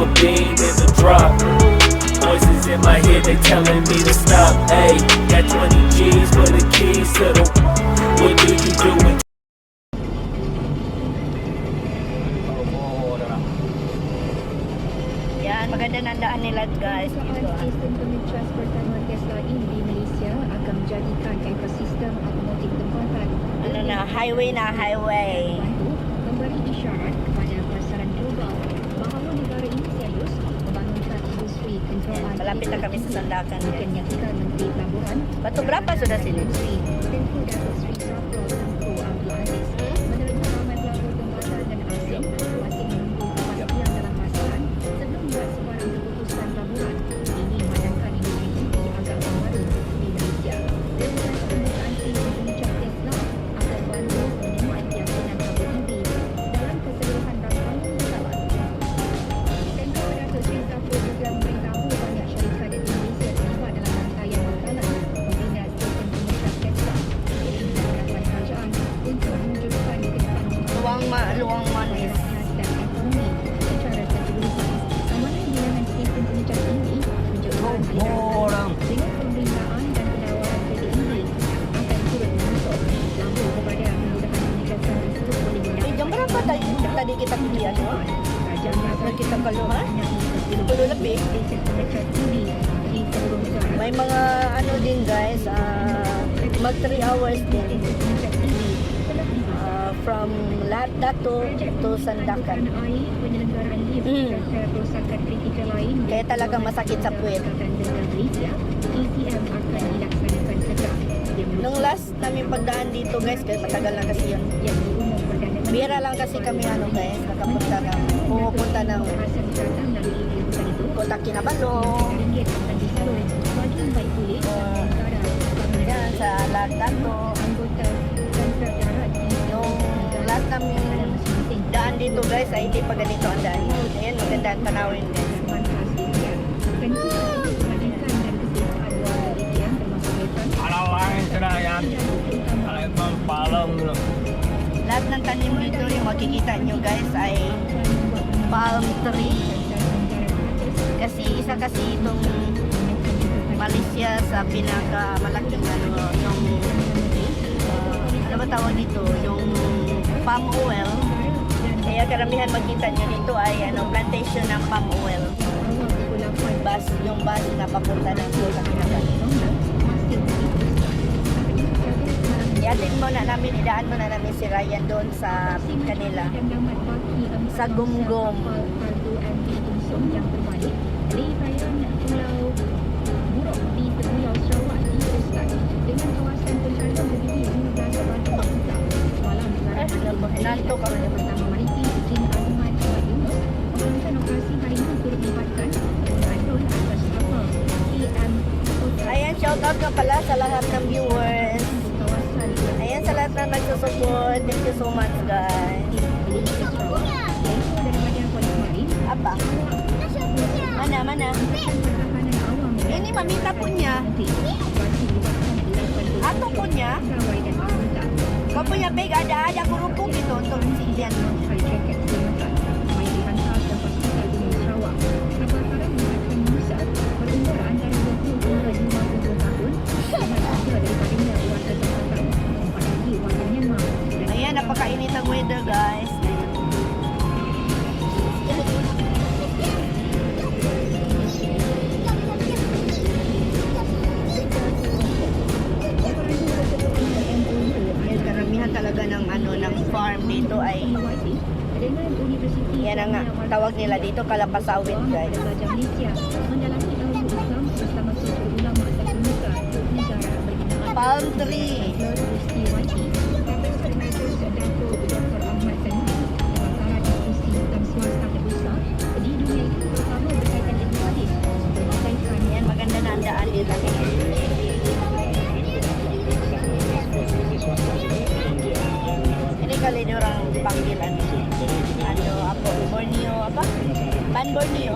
a bean in the drop. Voices in my head, they telling me to stop. Ayy, got 20 G's for the keys to the. What do you do when Yan, maganda na ang daan nila guys. Dito, Sistem transportasi Tesla ini di Malaysia akan menjadikan ekosistem otomotif tempatan ano na, highway. membantu memberi isyarat kepada pasaran global bahawa negara ini serius membangunkan industri kenderaan Yan, malapit na kami sa Sandakan. Akan nyatakan Menteri Pelaburan Batu berapa sudah sini? Industri Tengku Datuk Seri Safrul Tengku Abdul Aziz menerima ramai pelabur tempatan dan asing masih menunggu kepastian dalam pasaran sebelum membuat sebarang keputusan pelaburan. Ini memandangkan industri ini agak baru di Malaysia. Dengan pembukaan sistem pencap Tesla akan bantu menemukan keyakinan kabel EV dalam keseluruhan rangkaian pesawat. Tengku Datuk Seri Safrul juga memberitahu banyak syarikat di Malaysia terlibat dalam rangkaian bekalan membina sistem pencap Tesla. Ini harapan kerajaan untuk mewujudkan kedepan Luang manis. dan ekonomi secara keseluruhan. Amalan bilangan sistem pencap ini menunjukkan Orang. dengan pembinaan dan penawaran kereta ini akan turut menyusul lampu kepada kemudahan penyelesaian tersebut boleh Eh, jam berapa tadi kita pergi anu? Kerajaan Nazar Kita keluar 10 lebih. stesen pencap ini di seluruh negara. May mga ano din guys, mag 3 hours din. Stesen pencap ini telah dibahas. From Lahad Datu to Sandakan. Air penyelenggaraan lift serta kerosakan kritikal lain Kaya talagang masakit sa puwet. Dengan Malaysia, ECM akan dilaksanakan segera. Nung last namin pagdaan dito guys, kaya matagal na kasi yun. yang diumum Perdana Menteri Bira lang kasi kami ano guys, pumupunta ng Kawasan datang dari liputan itu Kota Kinabalu. ringgit akan disalur bagi membaik pulih Oh. negara Yan, sa Lahad Datu. anggota dan darat di Yung last namin masing-masing daan dito guys, ay hindi pa ganito ang daan. Ayan, maganda ang tanawin guys. manfaat demikian. Tentu saja kebajikan dan kesejahteraan warga ECM termasuk wetan Kalau lain sudah ya, kalau palem dulu. Lahat ng tanim dito, yung makikita nyo guys, ay palm tree. Kasi isa kasi itong Malaysia sa pinakamalaking ano, yung ano ba tawag dito, yung palm oil. Kaya karamihan makita nyo dito ay ano, plantation ng palm oil. Yung bus na papunta ng Kota Kinabalu. Iatid mo na namin, idaan mo na namin si Ryan doon sa kanila. Sa Gumgum. yang terbalik di perairan Pulau Buruk di Pulau Sarawak diteruskan dengan kawasan pencarian berdiri 15 batu juta. Semalam Nanto ka rin. Pertama Maritim Izin Azimat Ahmad Yunus mengumumkan operasi hari ini turut melibatkan penggunaan drone atas kapal KM Ayan, shout out ka pala sa lahat ng viewers. kawasan Ayan, sa lahat na nagsusupport. Thank you so much guys. Malaysia Sarawak iaitu dari Badan Polis Marin Apa? Mana? pertahanan awam Ini mamita punya. Ato punya. Sarawak dan anggota Kau punya bag ada kerupuk gitu untuk silian. pakai jaket keselamatan mai dihantar ke Hospital Gunung Sarawak. Kebakaran melibatkan Musa berumur antara 20 hingga 52 tahun dan tiga daripadanya warga tempatan, empat lagi warga Myanmar. Ayan, napakainit ang weather guys. Ayan, karamihan talaga ng ano ng farm dito ay dengan Universiti yan ang tawag nila dito kalapasawit guys. Gajah Malaysia mendalami ilmu Islam bersama tujuh ulama dan pemuka negara berbinaan. Palm tree. Universiti YT, Profesor Emeritus Dr. Ahmad Sani membakar diskusi tentang swasta terbesar di dunia itu terutama berkaitan dengan hadis berkaitan Ayan, maganda na ang daan dito. Ini kali orang panggilan. Ano, apa? Borneo apa? Ban Borneo.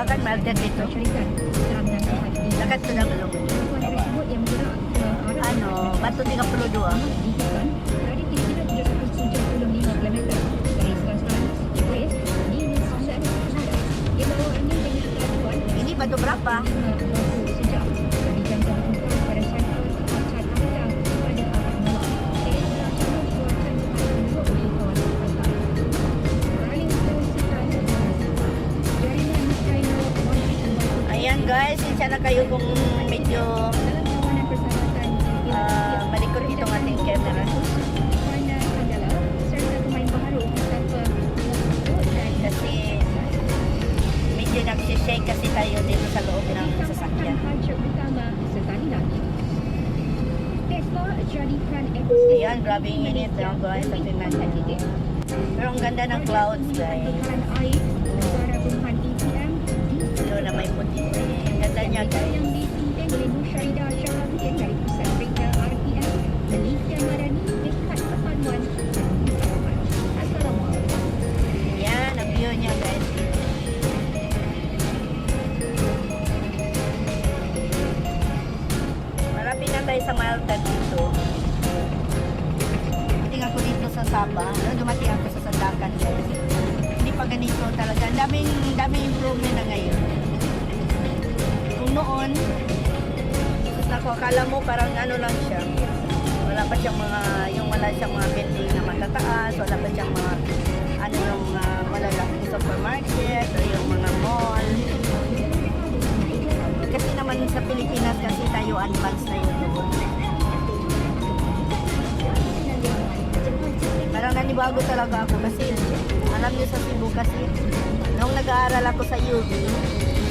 Sandakan, Malden dito. Syarikat Selatan Ahad di Dekat sudah belum? Perempuan tersebut yang bergerak ke arah Ano, Batu 32. dihitung berada kira-kira 375 km dari sekarang West di New South Wales. Dia bawa angin dengan kelajuan Ini batu berapa? 50 sejam dari jangka bertukar pada syarikat Acad Akta pada arah Melak. Ia berancaman dikeluarkan kepada 20 kawasan pantai. Beralih ke sekitar jaringan China Mountain Batu Ayan guys, sinsya na kayo kung medyo dalam kawanan persahabatan malikot itong ating camera. Wana Kandala serta pemain baharu tanpa dan Kasi medyo nagsishake kasi tayo dito sa loob ng sasakyan. Hancur utama sekali lagi. Tesla jadikan Ayan, grabe yung init na guys sa Finland. Pero ang ganda ng clouds guys. Pertukaran air negara Tuhan EPM Doon na may puti. Ang ganda niya guys. yang dipimpin oleh Nur Syaridah Syahabudin dari Pusat Bengkel RPM Malaysia Madani dekat Perpaduan dan Pemakaman. Assalamualaikum. Ayan, ang view niya guys. Malapit na tayo sa Malta dito. Dumating ako dito sa Sabah. Dumating ako sa Sandakan guys. Hindi pa ganito talaga. Ang daming improvement na ngayon. Kung noon, ako, akala mo parang ano lang siya. Wala pa siyang wala siyang mga building na matataas, wala pa siyang mga yung malalaking supermarket o yung mga mall. Kasi naman sa Pilipinas kasi tayo advanced na yun doon. Parang nanibago talaga ako kasi alam niyo sa Cebu kasi nung nag-aaral ako sa UB,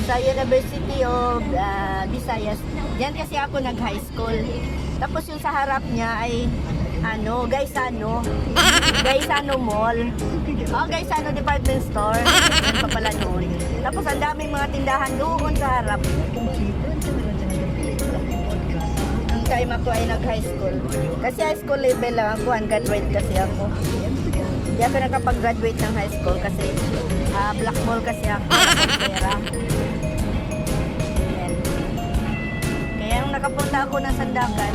sa University of Visayas, diyan kasi ako nag-high school. Tapos yung sa harap niya ay Gaisano Mall. Gaisano Department Store. Yan pa pala noon. Tapos ang daming mga tindahan doon sa harap. Ang time ako ay nag-high school. Kasi high school level lang ako, graduate kasi ako. Hindi ako nakapag-graduate ng high school kasi black ball kasi ako. Pera. Ayan. Kaya nung nakapunta ako ng Sandakan,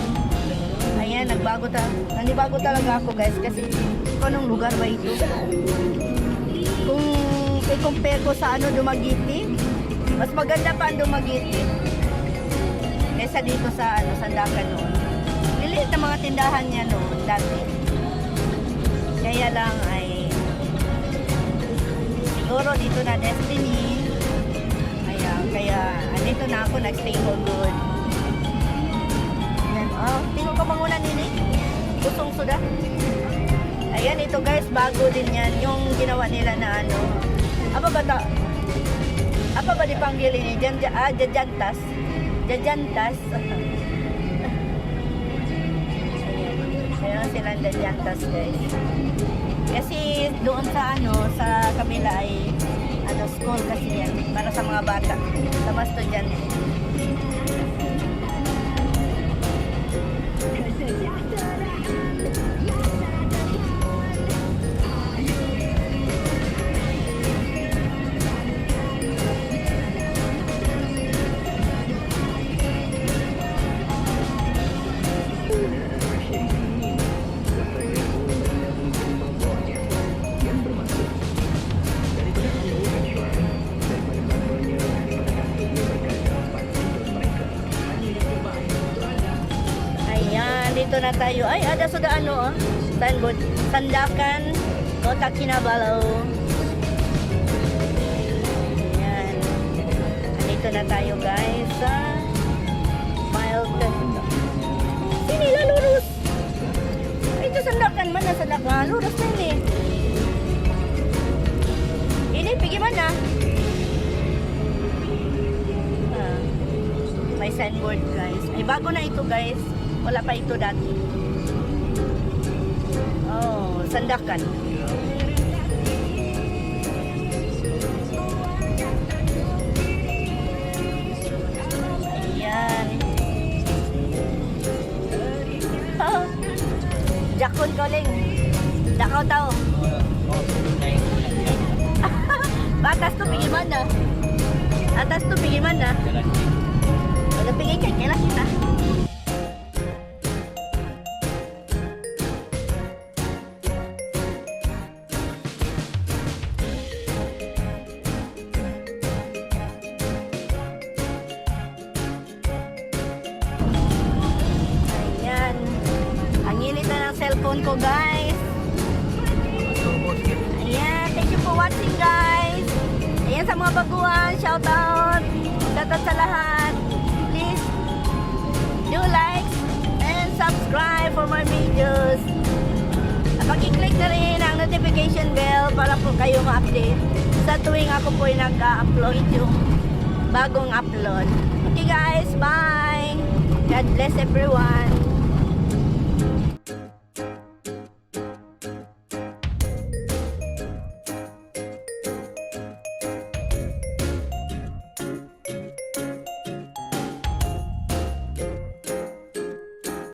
ayan, nanibago talaga ako guys kasi anong lugar ba ito? Kung i-compare ko sa Dumaguete, mas maganda pa ang Dumaguete kaysa dito sa Sandakan noon. Liliit na mga tindahan niya noon dati. Kaya lang ay siguro dito na destiny. Kaya andito na ako, nag-stay for good. Tingnan ko manguna nini. Kusong suda. Ayan, ito guys, bago din yan. Yung ginawa nila na Apa ba dipanggil ini? Jajantas. Jajantas. Kaya silang jajantas guys. Kasi doon sa sa kabila ay school kasi yan. Para sa mga bata. Sa mga estudyante. Dito na tayo. Ay, ada sudah signboard. Sandakan, Kota Kinabalu. Ayan. Dito na tayo guys sa Milton. Sini lah lurus. Ito Sandakan, mana Sandakan? Lurus na ini. Ini pergi mana? May signboard guys. Ay, bago na ito guys. Wala pa ito dati. Sandakan. Ayan. Jakon Koling. Dakaw tao. Batas to, pergi mana? Atas tubig man na. Wala pigay kay kailan kita. Ayan. Ang init na ng cellphone ko, guys. Ayan. Thank you for watching, guys. Ayan sa mga baguhan. Shout out. Shout out sa lahat. Please do like and subscribe for more videos. Pag-click na rin ang notification bell para po kayo ma-update sa tuwing ako po ay nag-upload yung bagong upload. Okay guys, bye! God bless everyone!